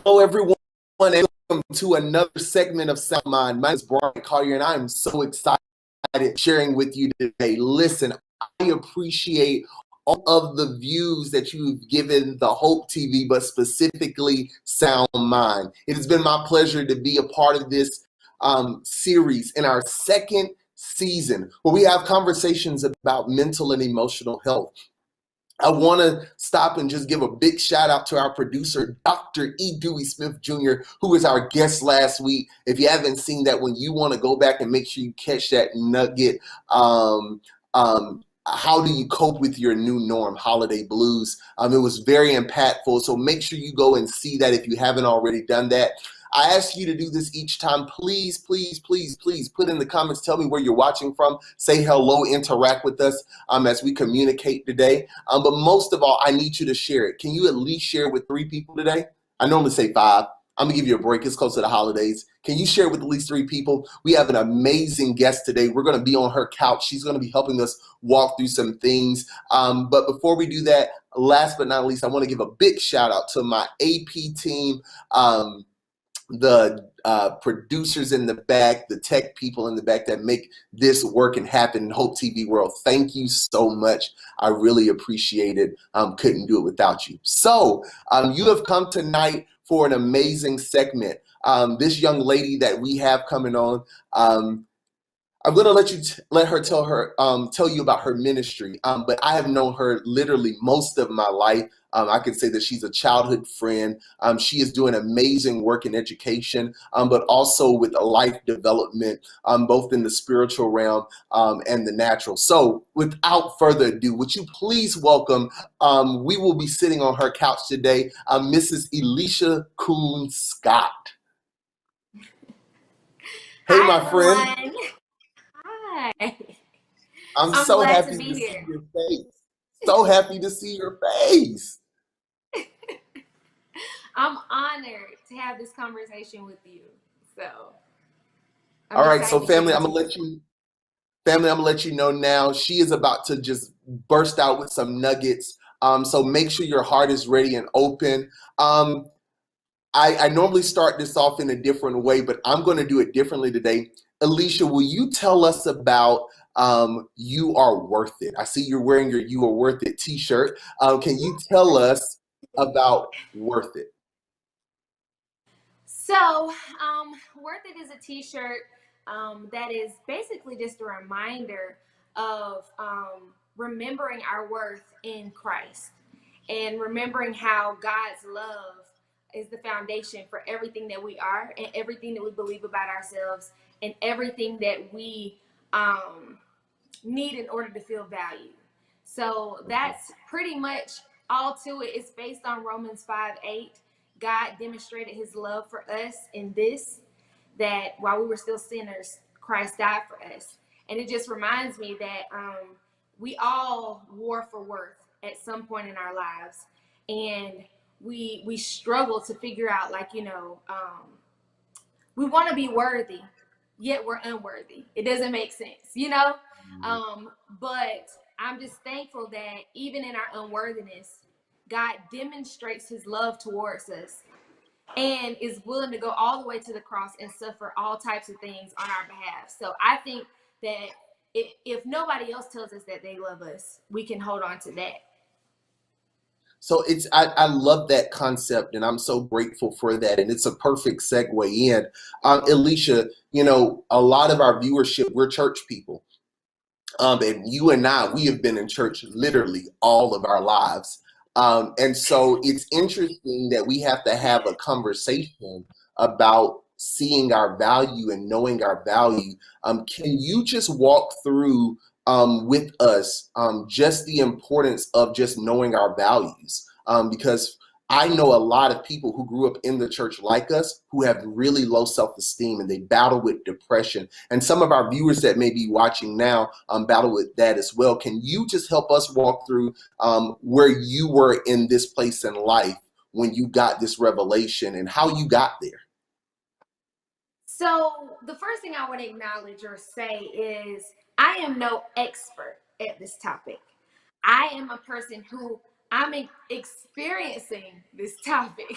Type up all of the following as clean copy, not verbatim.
Hello, everyone, and welcome to another segment of Sound Mind. My name is Brian Collier, and I am so excited sharing with you today. Listen, I appreciate all of the views that you've given the Hope TV, but specifically Sound Mind. It has been my pleasure to be a part of this series in our second season, where we have conversations about mental and emotional health. I want to stop and just give a big shout out to our producer, Dr. E. Dewey Smith Jr., who was our guest last week. If you haven't seen that one, you want to go back and make sure you catch that nugget. How do you cope with your new norm, holiday blues? It was very impactful. So make sure you go and see that if you haven't already done that. I ask you to do this each time. Please, please, please, please put in the comments. Tell me where you're watching from. Say hello, interact with us as we communicate today. But most of all, I need you to share it. Can you at least share it with 3 people today? I normally say 5. I'm gonna give you a break. It's close to the holidays. Can you share it with at least 3 people? We have an amazing guest today. We're gonna be on her couch. She's gonna be helping us walk through some things. But before we do that, last but not least, I wanna give a big shout out to my AP team, the producers in the back, the tech people in the back that make this work and happen in Hope TV world. Thank you so much. I really appreciate it. Couldn't do it without you. So you have come tonight for an amazing segment. This young lady that we have coming on, I'm going to let her tell you about her ministry. But I have known her literally most of my life. I can say that she's a childhood friend. She is doing amazing work in education, but also with life development, both in the spiritual realm and the natural. So without further ado, would you please welcome, we will be sitting on her couch today, Mrs. Elisha Coon Scott. Hey, Hi, my friend. everyone. Hi. I'm so glad happy to be to see here. your face. So happy to see your face. I'm honored to have this conversation with you. So I'm All right, excited so to family, share I'm this gonna with let you. Family, I'm gonna let you know now. She is about to just burst out with some nuggets. So make sure your heart is ready and open. I normally start this off in a different way, but I'm going to do it differently today. Alicia, will you tell us about You Are Worth It? I see you're wearing your You Are Worth It t-shirt. Can you tell us about Worth It? So, Worth It is a t-shirt that is basically just a reminder of remembering our worth in Christ and remembering how God's love is the foundation for everything that we are and everything that we believe about ourselves and everything that we need in order to feel valued. So that's pretty much all to it. It's based on Romans 5:8. God demonstrated his love for us in this, that while we were still sinners, Christ died for us. And it just reminds me that we all war for worth at some point in our lives. And we struggle to figure out, we want to be worthy, yet we're unworthy. It doesn't make sense. But I'm just thankful that even in our unworthiness, God demonstrates his love towards us and is willing to go all the way to the cross and suffer all types of things on our behalf. So I think that if nobody else tells us that they love us, we can hold on to that. So I love that concept, and I'm so grateful for that. And it's a perfect segue in. Alicia, a lot of our viewership, we're church people. And you and I, we have been in church literally all of our lives. And so it's interesting that we have to have a conversation about seeing our value and knowing our value. Can you just walk through with us just the importance of just knowing our values? Because I know a lot of people who grew up in the church like us who have really low self-esteem and they battle with depression. And some of our viewers that may be watching now battle with that as well. Can you just help us walk through where you were in this place in life when you got this revelation and how you got there? So the first thing I want to acknowledge or say is I am no expert at this topic. I am a person who I'm experiencing this topic.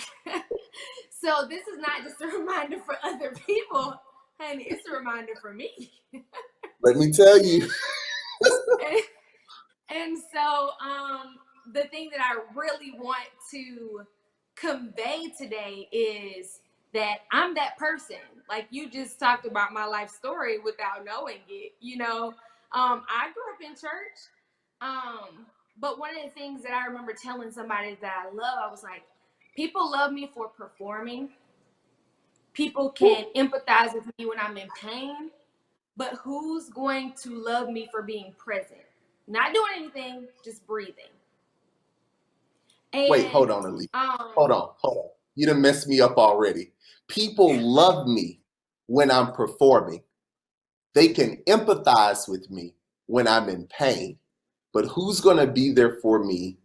So this is not just a reminder for other people, honey. It's a reminder for me. Let me tell you. And so the thing that I really want to convey today is that I'm that person. Like you just talked about my life story without knowing it. I grew up in church. But one of the things that I remember telling somebody that I love, I was like, people love me for performing. People can empathize with me when I'm in pain. But who's going to love me for being present? Not doing anything, just breathing. And, wait, hold on, Alicia. Hold on. You done messed me up already. People love me when I'm performing. They can empathize with me when I'm in pain. But who's going to be there for me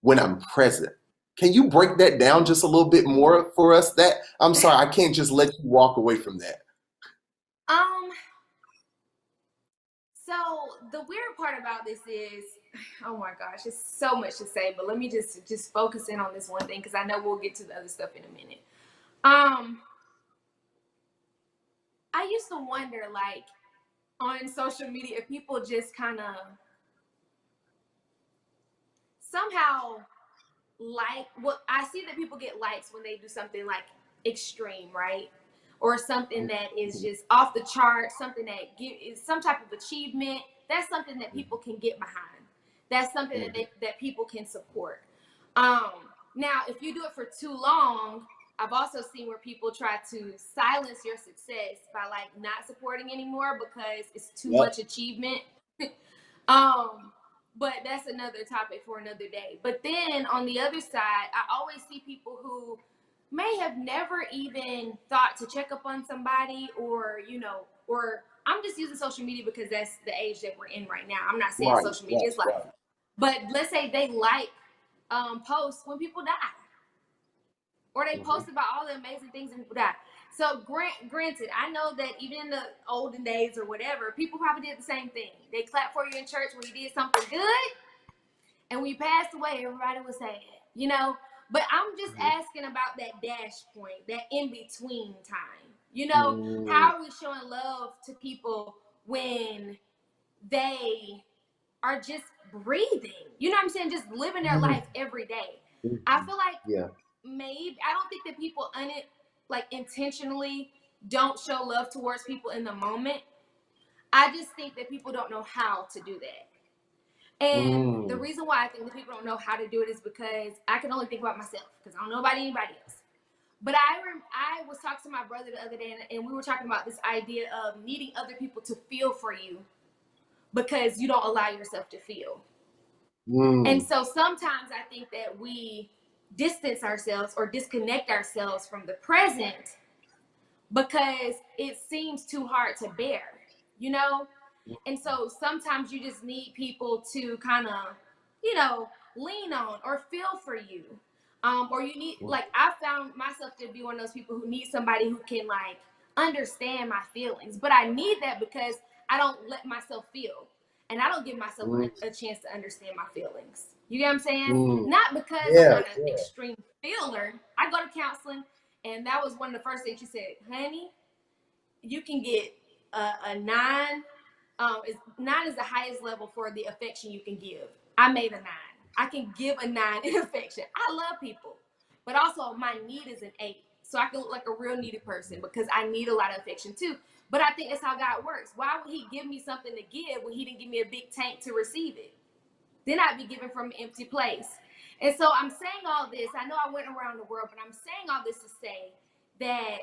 when I'm present? Can you break that down just a little bit more for us? I'm sorry, I can't just let you walk away from that. So the weird part about this is, oh my gosh, it's so much to say, but let me just focus in on this one thing because I know we'll get to the other stuff in a minute. I used to wonder, like, on social media, if people just kind of somehow I see that people get likes when they do something like extreme, right? Or something that is just off the chart, something that is some type of achievement. That's something that people can get behind. That's something that people can support. Now, if you do it for too long, I've also seen where people try to silence your success by like not supporting anymore because it's too much achievement. But that's another topic for another day. But then on the other side, I always see people who may have never even thought to check up on somebody or I'm just using social media because that's the age that we're in right now. I'm not saying social media is life. But let's say they like posts when people die. Or they post about all the amazing things when people die. So granted, I know that even in the olden days or whatever, people probably did the same thing. They clapped for you in church when you did something good. And when you passed away, everybody was sad, But I'm just asking about that dash point, that in-between time. How are we showing love to people when they are just breathing? You know what I'm saying? Just living their life every day. I feel like maybe, I don't think that people intentionally don't show love towards people in the moment. I just think that people don't know how to do that. And the reason why I think that people don't know how to do it is because I can only think about myself because I don't know about anybody else. But I was talking to my brother the other day and we were talking about this idea of needing other people to feel for you because you don't allow yourself to feel. And so sometimes I think that we distance ourselves or disconnect ourselves from the present because it seems too hard to bear, And so sometimes you just need people to kind of, lean on or feel for you. Or you need, I found myself to be one of those people who need somebody who can understand my feelings. But I need that because I don't let myself feel. And I don't give myself a chance to understand my feelings. You get what I'm saying? Not because I'm not an extreme feeler. I go to counseling, and that was one of the first things she said, honey, you can get a 9. 9 is the highest level for the affection you can give. I made a 9. I can give a 9 in affection. I love people. But also my need is an 8. So I can look like a real needy person because I need a lot of affection too. But I think that's how God works. Why would he give me something to give when he didn't give me a big tank to receive it? Then I'd be giving from an empty place. And so I'm saying all this. I know I went around the world, but I'm saying all this to say that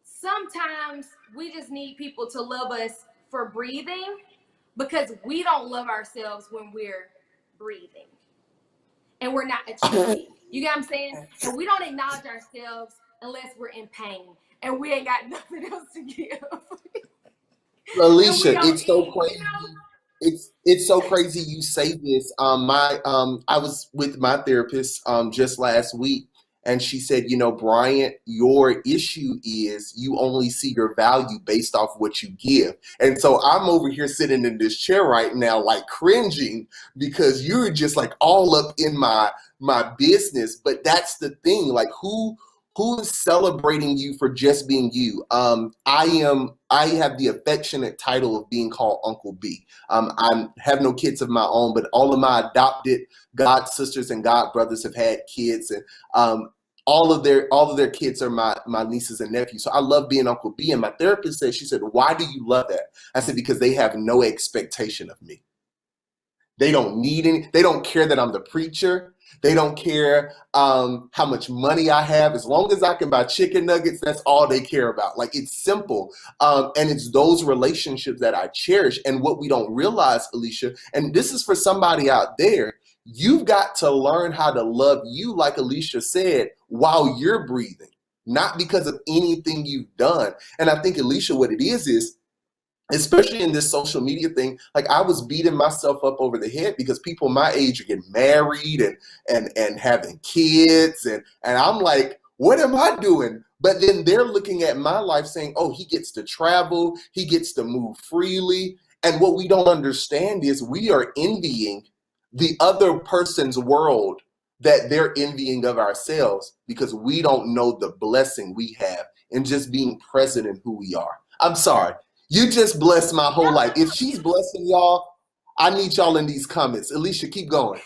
sometimes we just need people to love us for breathing because we don't love ourselves when we're breathing and we're not achieving. You get what I'm saying? And we don't acknowledge ourselves unless we're in pain and we ain't got nothing else to give. Alicia, it's so crazy. It's so crazy you say this. I was with my therapist just last week, And she said, Bryant, your issue is you only see your value based off what you give. And so I'm over here sitting in this chair right now, like cringing because you're just like all up in my business. But that's the thing, like who is celebrating you for just being you? I have the affectionate title of being called Uncle B. I have no kids of my own, but all of my adopted god sisters and god brothers have had kids, and all of their kids are my nieces and nephews. So I love being Uncle B. And my therapist said, she said, "Why do you love that?" I said, "Because they have no expectation of me. They don't need any. They don't care that I'm the preacher. They don't care how much money I have. As long as I can buy chicken nuggets, that's all they care about. Like, it's simple. And it's those relationships that I cherish. And what we don't realize, Alicia, and this is for somebody out there, you've got to learn how to love you, like Alicia said, while you're breathing, not because of anything you've done. And I think, Alicia, what it is especially in this social media thing, like I was beating myself up over the head because people my age are getting married and having kids, and I'm like, what am I doing? But then they're looking at my life saying, oh, he gets to travel, he gets to move freely. And what we don't understand is we are envying the other person's world that they're envying of ourselves because we don't know the blessing we have in just being present in who we are. I'm sorry. You just blessed my whole life. If she's blessing y'all, I need y'all in these comments. Alicia, keep going.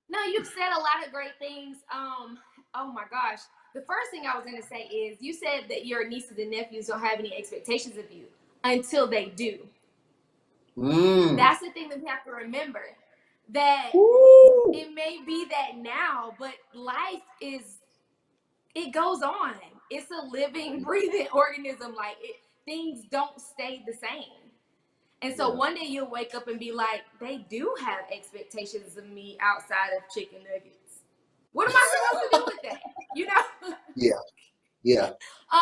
No, you've said a lot of great things. Oh my gosh. The first thing I was going to say is you said that your nieces and nephews don't have any expectations of you until they do. That's the thing that we have to remember. That it may be that now, but life it goes on. It's a living, breathing organism. Like things don't stay the same. And so one day you'll wake up and be like, they do have expectations of me outside of chicken nuggets. What am I supposed to do with that? You know? Yeah.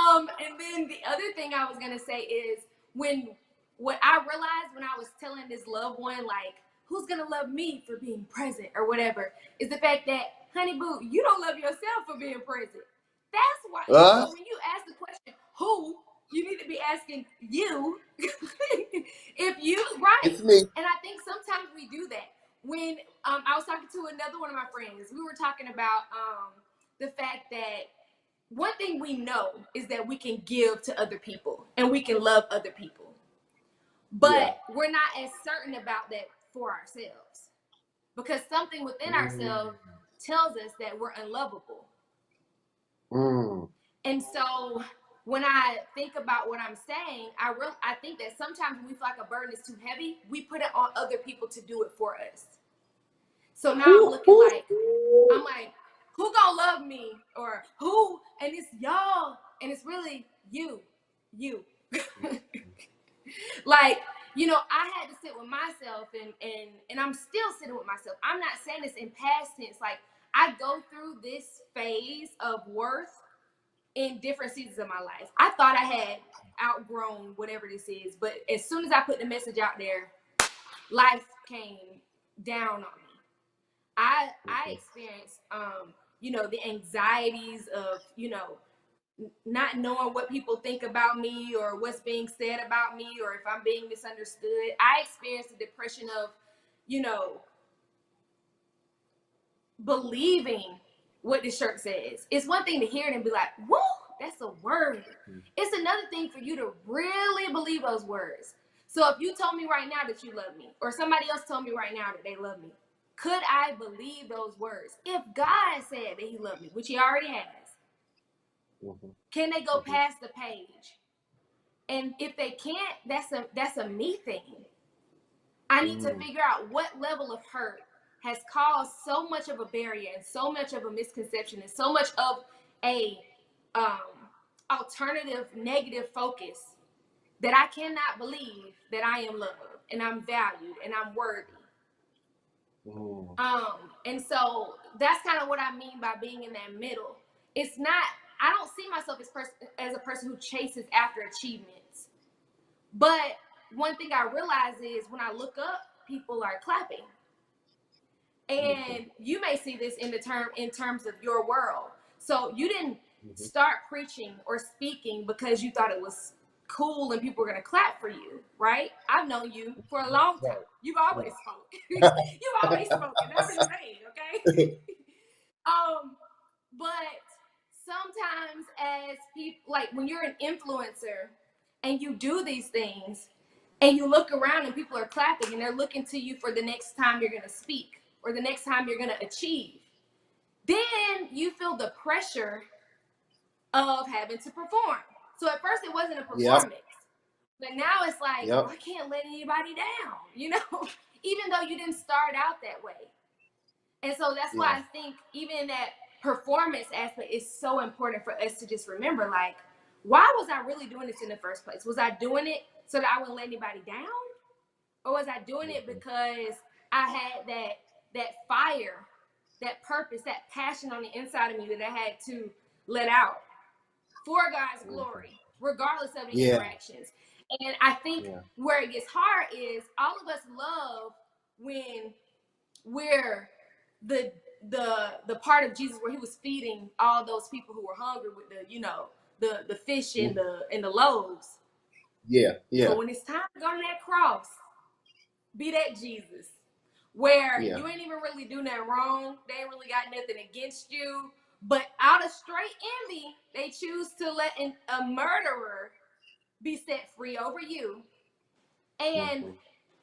And then the other thing I was gonna say is what I realized when I was telling this loved one, like, who's gonna love me for being present or whatever, is the fact that, honey boo, you don't love yourself for being present. That's why. So when you ask the question, who, you need to be asking you. If you, right? It's me. And I think sometimes we do that. When I was talking to another one of my friends, we were talking about the fact that one thing we know is that we can give to other people and we can love other people, but we're not as certain about that for ourselves because something within ourselves tells us that we're unlovable. And so when I think about what I'm saying, I think that sometimes when we feel like a burden is too heavy, we put it on other people to do it for us. So now I'm like, who gonna love me? Or who? And it's y'all, and it's really you. Like, I had to sit with myself and I'm still sitting with myself. I'm not saying this in past tense. Like, I go through this phase of worth in different seasons of my life. I thought I had outgrown whatever this is, but as soon as I put the message out there, life came down on me. I experienced the anxieties of not knowing what people think about me or what's being said about me or if I'm being misunderstood. I experienced the depression of believing what the shirt says. It's one thing to hear it and be like, whoa, that's a word. It's another thing for you to really believe those words. So if you told me right now that you love me, or somebody else told me right now that they love me, could I believe those words? If God said that he loved me, which he already has, can they go past the page? And if they can't, that's a me thing. I need to figure out what level of hurt has caused so much of a barrier and so much of a misconception and so much of a alternative negative focus that I cannot believe that I am loved and I'm valued and I'm worthy. And so that's kind of what I mean by being in that middle. It's not, I don't see myself as a person who chases after achievements. But one thing I realize is when I look up, people are clapping. And you may see this in terms of your world. So you didn't start preaching or speaking because you thought it was cool and people were going to clap for you, right? I've known you for a long time. You've always spoken. You've always spoken. Never saying, okay? But sometimes as people, like when you're an influencer and you do these things and you look around and people are clapping and they're looking to you for the next time you're going to speak or the next time you're going to achieve, then you feel the pressure of having to perform. So at first it wasn't a performance, but now it's like, oh, I can't let anybody down, you know, even though you didn't start out that way. And so that's why I think even in that performance aspect, it's so important for us to just remember, like, why was I really doing this in the first place? Was I doing it so that I wouldn't let anybody down? Or was I doing it because I had that fire, that purpose, that passion on the inside of me that I had to let out for God's glory, regardless of the interactions? And I think where it gets hard is all of us love when we're the part of Jesus where he was feeding all those people who were hungry with the fish and the loaves. But when it's time to go to that cross, be that Jesus, where you ain't even really do nothing wrong. They ain't really got nothing against you. But out of straight envy, they choose to let a murderer be set free over you. And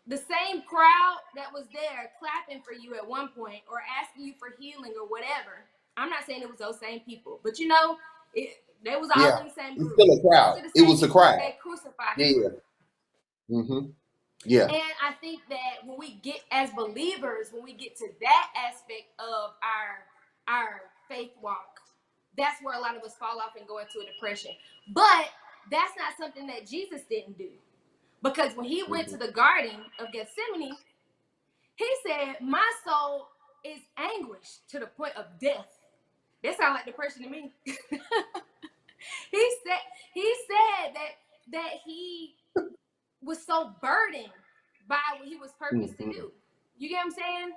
the same crowd that was there clapping for you at one point or asking you for healing or whatever. I'm not saying it was those same people, but you know, they was all in the same group. It's still a crowd. It was a crowd. They crucified him. Yeah. And I think that when we get as believers, when we get to that aspect of our faith walk, that's where a lot of us fall off and go into a depression. But that's not something that Jesus didn't do. Because when he went to the Garden of Gethsemane, he said, my soul is anguished to the point of death. That sounds like depression to me. He said that he was so burdened by what he was purposed to do. You get what I'm saying?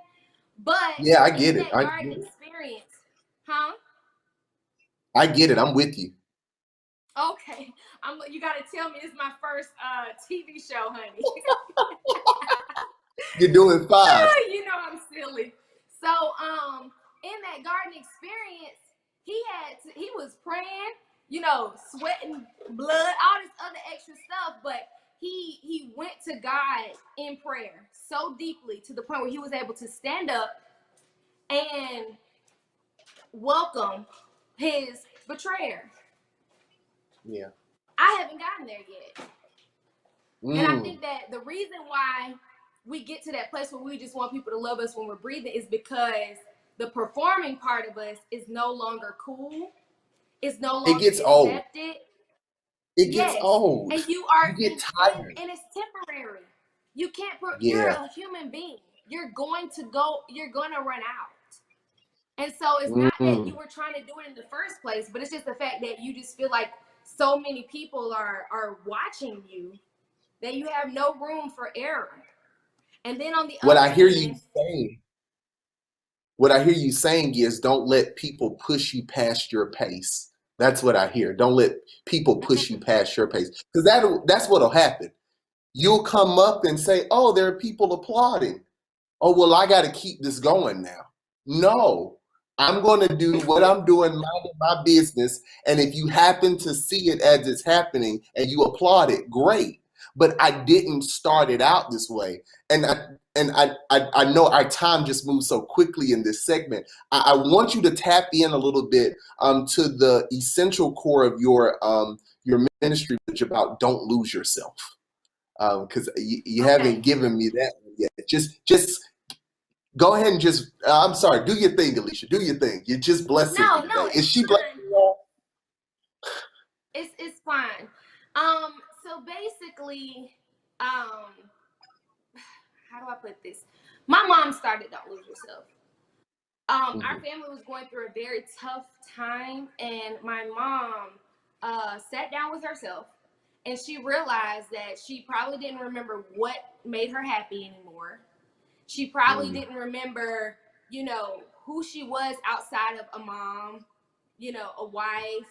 But I get it. That garden experience, I get it. I'm with you. Okay, you got to tell me this is my first TV show, honey. You're doing fine. You know I'm silly. So, in that garden experience, he was praying, you know, sweating blood, all this other extra stuff, but he went to God in prayer so deeply to the point where he was able to stand up and welcome his betrayer. Yeah. I haven't gotten there yet. And I think that the reason why we get to that place where we just want people to love us when we're breathing is because the performing part of us is no longer cool. It's no longer accepted. Old. It gets old. And you get tired. And it's temporary. You can't you're a human being. You're going to run out. And so it's not that you were trying to do it in the first place, but it's just the fact that you just feel like so many people are watching you that you have no room for error. And then on the what I hear you saying is don't let people push you past your pace. That's what I hear. Don't let people push you past your pace. Because that's what'll happen. You'll come up and say, oh, there are people applauding. Oh, well, I got to keep this going now. No, I'm going to do what I'm doing, minding my business. And if you happen to see it as it's happening and you applaud it, great. But I didn't start it out this way. And I know our time just moves so quickly in this segment. I want you to tap in a little bit to the essential core of your ministry, which about don't lose yourself. Because you haven't given me that one yet. Just go ahead and just, I'm sorry, do your thing, Alicia. Do your thing. You're just blessing me today. Is she blessing you? It's fine. So basically, how do I put this? My mom started Don't Lose Yourself. Our family was going through a very tough time, and my mom sat down with herself, and she realized that she probably didn't remember what made her happy anymore. She probably didn't remember, you know, who she was outside of a mom. a wife,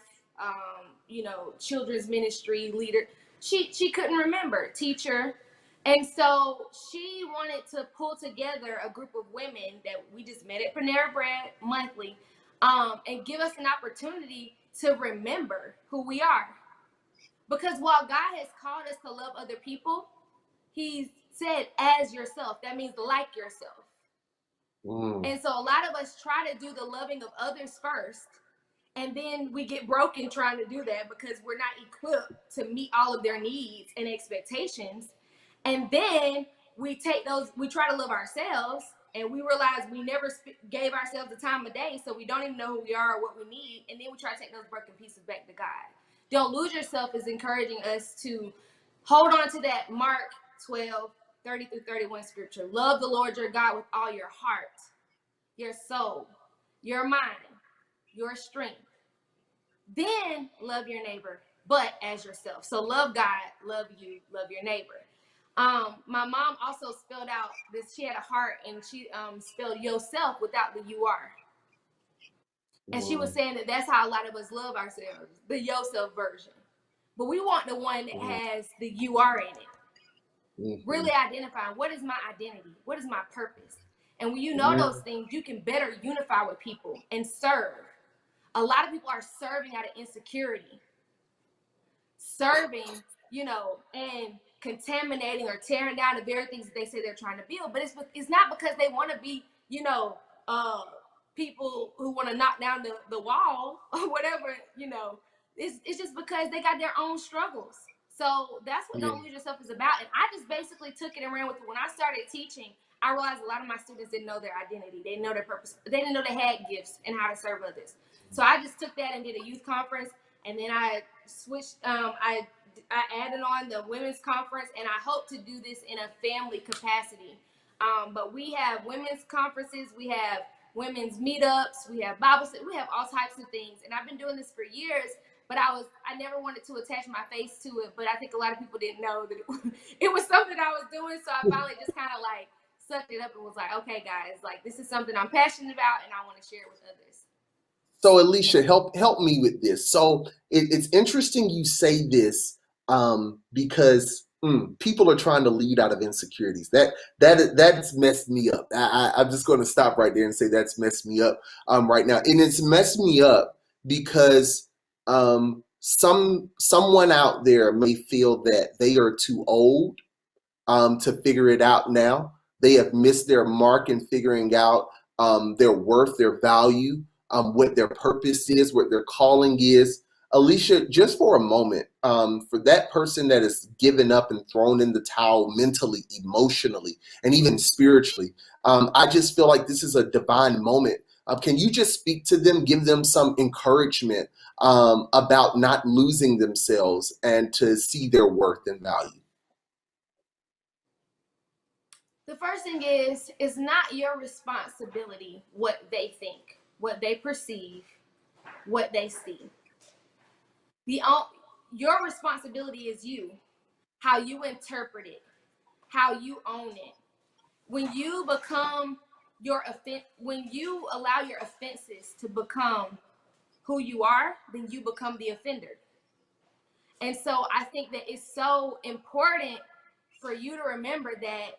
children's ministry leader. She couldn't remember, teacher. And so she wanted to pull together a group of women that we just met at Panera Bread monthly, and give us an opportunity to remember who we are. Because while God has called us to love other people, He said, as yourself. That means like yourself. And so a lot of us try to do the loving of others first, and then we get broken trying to do that because we're not equipped to meet all of their needs and expectations. And then we try to love ourselves, and we realize we never gave ourselves the time of day, so we don't even know who we are or what we need. And then we try to take those broken pieces back to God. Don't Lose Yourself is encouraging us to hold on to that Mark 12:30-31 scripture. Love the Lord your God with all your heart, your soul, your mind, your strength. Then love your neighbor, but as yourself. So love God, love you, love your neighbor. My mom also spelled out this. She had a heart, and she spelled yourself without the you are. And she was saying that that's how a lot of us love ourselves, the yourself version. But we want the one that has the you are in it. Really identifying, what is my identity? What is my purpose? And when you know those things, you can better unify with people and serve. A lot of people are serving out of insecurity. Serving, and contaminating or tearing down the very things that they say they're trying to build. But it's not because they want to be, people who want to knock down the wall or whatever, It's just because they got their own struggles. So that's what Don't Lose Yourself is about. And I just basically took it and ran with it. When I started teaching, I realized a lot of my students didn't know their identity. They didn't know their purpose. They didn't know they had gifts and how to serve others. So I just took that and did a youth conference. And then I switched, I added on the women's conference, and I hope to do this in a family capacity. But we have women's conferences, we have women's meetups, we have Bible study, we have all types of things. And I've been doing this for years, but I never wanted to attach my face to it. But I think a lot of people didn't know that it was something I was doing. So I finally just kind of like sucked it up and was like, okay, guys, like this is something I'm passionate about, and I want to share it with others. So Alicia, help me with this. So it's interesting you say this, because people are trying to lead out of insecurities. That's messed me up. I'm just going to stop right there and say that's messed me up right now, and it's messed me up because someone out there may feel that they are too old to figure it out now. They have missed their mark in figuring out their worth, their value, what their purpose is, what their calling is. Alicia, just for a moment, for that person that has given up and thrown in the towel mentally, emotionally, and even spiritually, I just feel like this is a divine moment. Can you just speak to them, give them some encouragement about not losing themselves and to see their worth and value? The first thing is, it's not your responsibility what they think, what they perceive, what they see. Your responsibility is you, how you interpret it, how you own it. When you when you allow your offenses to become who you are, then you become the offender. And so I think that it's so important for you to remember that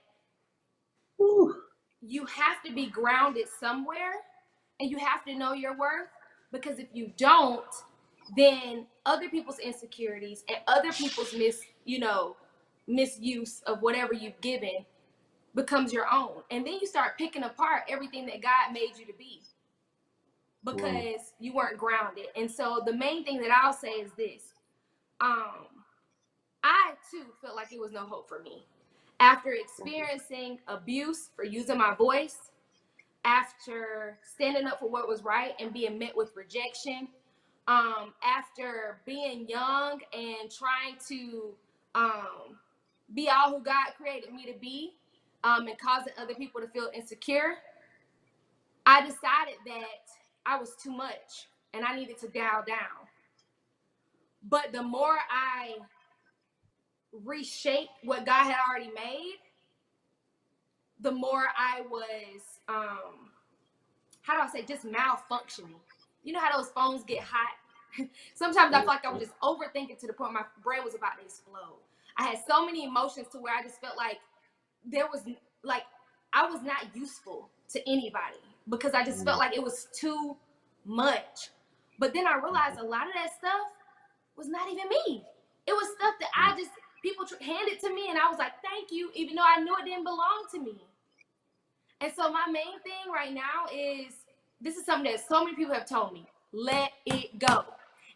you have to be grounded somewhere, and you have to know your worth, because if you don't, then other people's insecurities and other people's misuse of whatever you've given becomes your own. And then you start picking apart everything that God made you to be because you weren't grounded. And so the main thing that I'll say is this. I too felt like it was no hope for me. After experiencing abuse for using my voice, after standing up for what was right and being met with rejection, after being young and trying to be all who God created me to be, and causing other people to feel insecure, I decided that I was too much and I needed to dial down. But the more I reshaped what God had already made, the more I was, how do I say, just malfunctioning. You know how those phones get hot? Sometimes I felt like I was just overthinking to the point my brain was about to explode. I had so many emotions to where I just felt like there was like I was not useful to anybody because I just felt like it was too much. But then I realized a lot of that stuff was not even me. It was stuff that I just people handed to me, and I was like, "Thank you," even though I knew it didn't belong to me. And so my main thing right now is this is something that so many people have told me: let it go.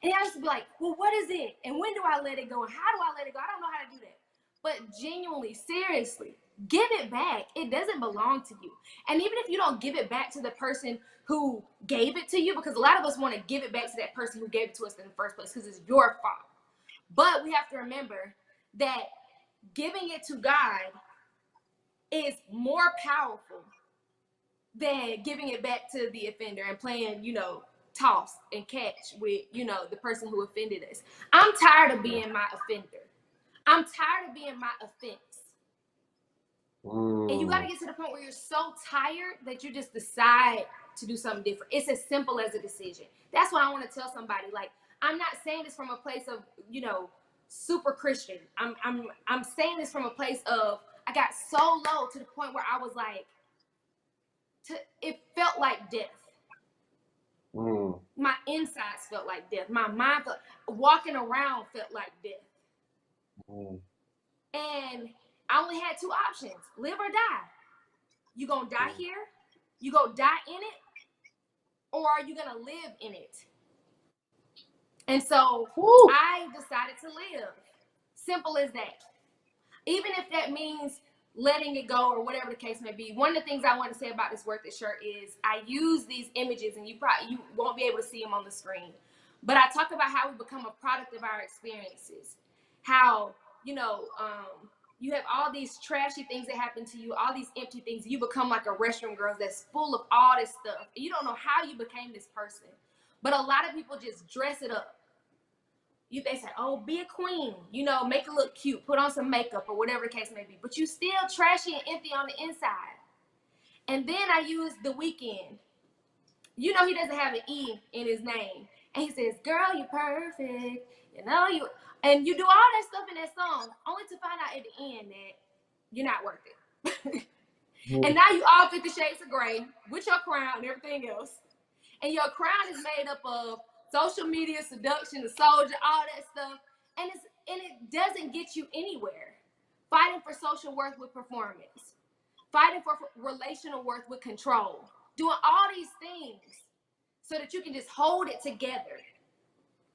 And I used to be like, well, what is it? And when do I let it go? And how do I let it go? I don't know how to do that. But genuinely, seriously, give it back. It doesn't belong to you. And even if you don't give it back to the person who gave it to you, because a lot of us want to give it back to that person who gave it to us in the first place because it's your fault. But we have to remember that giving it to God is more powerful than giving it back to the offender and playing, toss and catch with, the person who offended us. I'm tired of being my offender. I'm tired of being my offense. And you got to get to the point where you're so tired that you just decide to do something different. It's as simple as a decision. That's what I want to tell somebody. Like, I'm not saying this from a place of, super Christian. I'm saying this from a place of I got so low to the point where I was like, it felt like death. My insides felt like death. My mind walking around felt like death. And I only had two options: live or die. You gonna die here? You gonna die in it? Or are you gonna live in it? And so I decided to live. Simple as that. Even if that means letting it go or whatever the case may be. One of the things I want to say about this Worth It shirt is I use these images, and you won't be able to see them on the screen, but I talk about how we become a product of our experiences. How, you have all these trashy things that happen to you, all these empty things. You become like a restroom girl that's full of all this stuff. You don't know how you became this person. But a lot of people just dress it up. They say, oh, be a queen, make it look cute, put on some makeup or whatever the case may be. But you still trashy and empty on the inside. And then I use The Weeknd. He doesn't have an E in his name. And he says, girl, you're perfect. And you do all that stuff in that song, only to find out at the end that you're not worth it. And now you all 50 Shades of Grey with your crown and everything else. And your crown is made up of social media, seduction, the soldier, all that stuff. And it doesn't get you anywhere. Fighting for social worth with performance. Fighting for relational worth with control. Doing all these things so that you can just hold it together.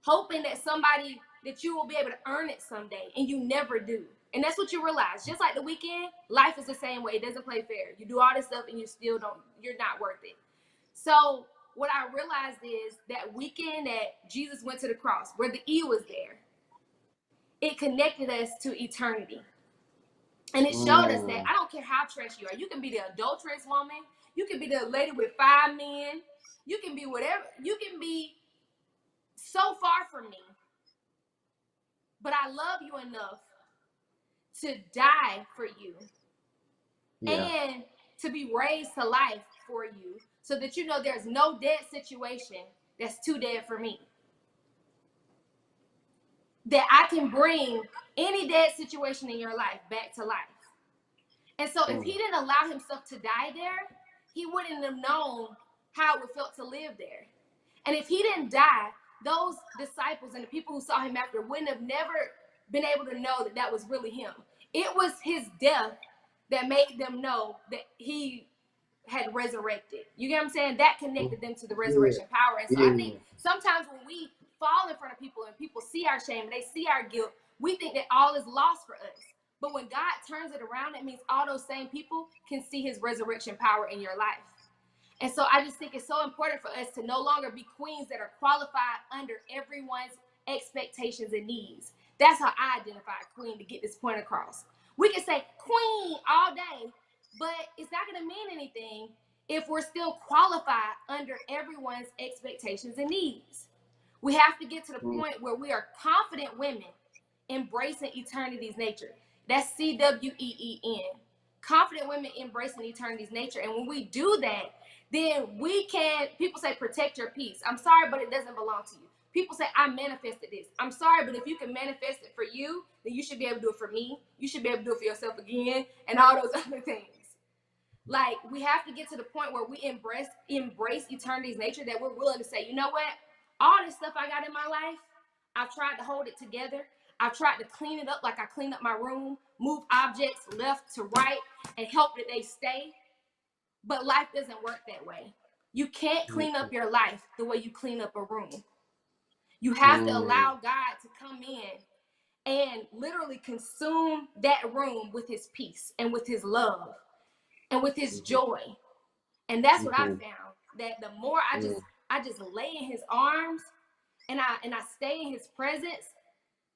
Hoping that you will be able to earn it someday, and you never do. And that's what you realize. Just like The Weeknd, life is the same way. It doesn't play fair. You do all this stuff and you're not worth it. So what I realized is that weekend that Jesus went to the cross, where the E was there, it connected us to eternity. And it showed us that I don't care how trashy you are. You can be the adulterous woman. You can be the lady with 5 men. You can be whatever. You can be so far from me. But I love you enough to die for you. Yeah. And to be raised to life for you, so that there's no dead situation that's too dead for me. That I can bring any dead situation in your life back to life. And so if he didn't allow himself to die there, he wouldn't have known how it felt to live there. And if he didn't die, those disciples and the people who saw him after wouldn't have never been able to know that that was really him. It was his death that made them know that he had resurrected. You get what I'm saying? That connected them to the resurrection power. And so I think sometimes when we fall in front of people and people see our shame and they see our guilt, we think that all is lost for us. But when God turns it around, it means all those same people can see his resurrection power in your life. And so I just think it's so important for us to no longer be queens that are qualified under everyone's expectations and needs. That's how I identify a queen, to get this point across. We can say queen all day, but it's not going to mean anything if we're still qualified under everyone's expectations and needs. We have to get to the point where we are confident women embracing eternity's nature. That's CWEEN. Confident women embracing eternity's nature. And when we do that, then we can, people say, protect your peace. I'm sorry, but it doesn't belong to you. People say, I manifested this. I'm sorry, but if you can manifest it for you, then you should be able to do it for me. You should be able to do it for yourself again, and all those other things. Like, we have to get to the point where we embrace eternity's nature, that we're willing to say, you know what? All this stuff I got in my life, I've tried to hold it together. I've tried to clean it up like I cleaned up my room, move objects left to right, and help that they stay. But life doesn't work that way. You can't clean up your life the way you clean up a room. You have to allow God to come in and literally consume that room with his peace and with his love and with his joy. And that's what I found, that the more I just lay in his arms and I stay in his presence,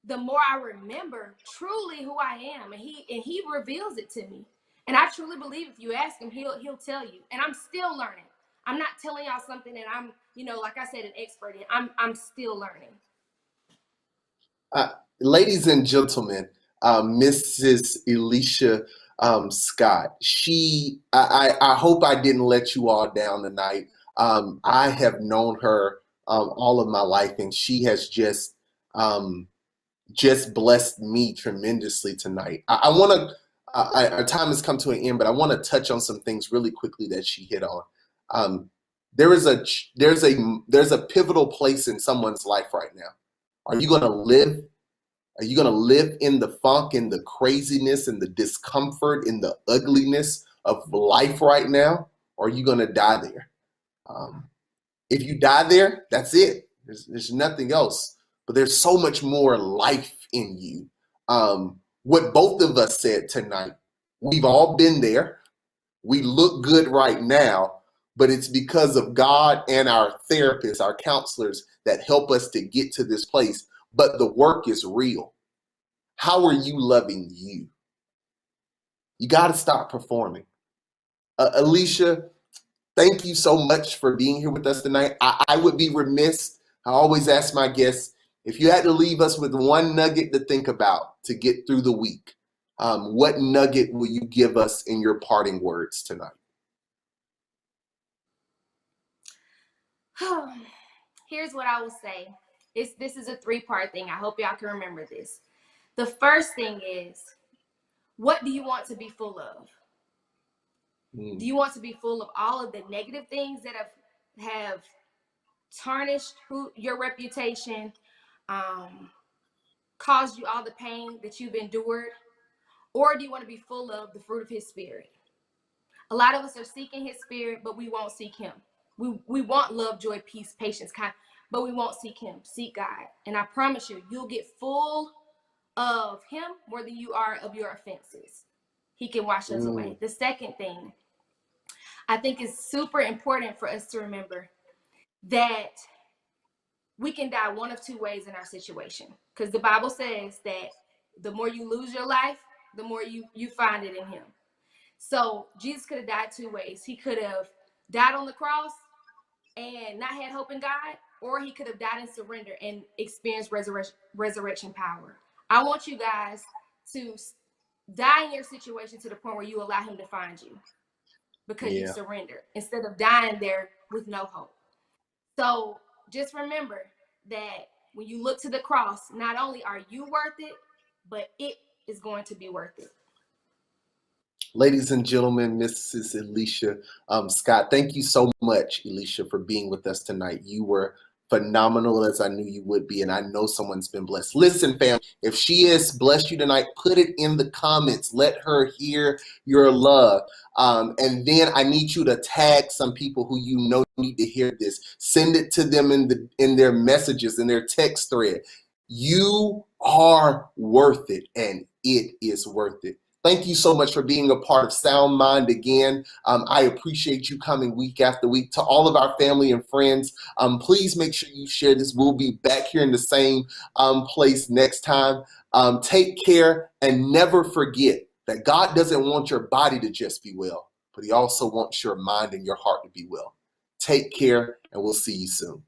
the more I remember truly who I am, and he reveals it to me. And I truly believe if you ask him, he'll tell you. And I'm still learning. I'm not telling y'all something that I'm, like I said, an expert in. I'm still learning. Ladies and gentlemen, Mrs. Elisha Scott. I hope I didn't let you all down tonight. I have known her all of my life, and she has just blessed me tremendously tonight. I want to. Our time has come to an end, but I want to touch on some things really quickly that she hit on. There's a pivotal place in someone's life right now. Are you going to live? Are you going to live in the funk, in the craziness, in the discomfort, in the ugliness of life right now? Or are you going to die there? If you die there, that's it. There's nothing else. But there's so much more life in you. What both of us said tonight, we've all been there. We look good right now, but it's because of God and our therapists, our counselors, that help us to get to this place. But the work is real. How are you loving you? You got to stop performing. Elisha, thank you so much for being here with us tonight. I would be remiss. I always ask my guests, if you had to leave us with one nugget to think about to get through the week, what nugget will you give us in your parting words tonight? Here's what I will say. This is a 3-part thing. I hope y'all can remember this. The first thing is, what do you want to be full of? Do you want to be full of all of the negative things that have tarnished your reputation, caused you all the pain that you've endured? Or do you want to be full of the fruit of his spirit? A lot of us are seeking his spirit, but we won't seek him. We want love, joy, peace, patience, but we won't seek him. Seek God. And I promise you, you'll get full of him more than you are of your offenses. He can wash us away. The second thing I think is super important for us to remember, that we can die one of 2 ways in our situation. Because the Bible says that the more you lose your life, the more you find it in him. So Jesus could have died 2 ways. He could have died on the cross and not had hope in God, or he could have died in surrender and experienced resurrection power. I want you guys to die in your situation to the point where you allow him to find you, because you surrender, instead of dying there with no hope. So just remember that when you look to the cross, not only are you worth it, but it is going to be worth it. Ladies and gentlemen, Mrs. Elisha Scott, thank you so much, Elisha, for being with us tonight. You were phenomenal, as I knew you would be, and I know someone's been blessed. Listen, fam, if she has blessed you tonight, put it in the comments. Let her hear your love. And then I need you to tag some people who you know need to hear this. Send it to them in their messages, in their text thread. You are worth it, and it is worth it. Thank you so much for being a part of Sound Mind again. I appreciate you coming week after week. To all of our family and friends, please make sure you share this. We'll be back here in the same place next time. Take care, and never forget that God doesn't want your body to just be well, but he also wants your mind and your heart to be well. Take care, and we'll see you soon.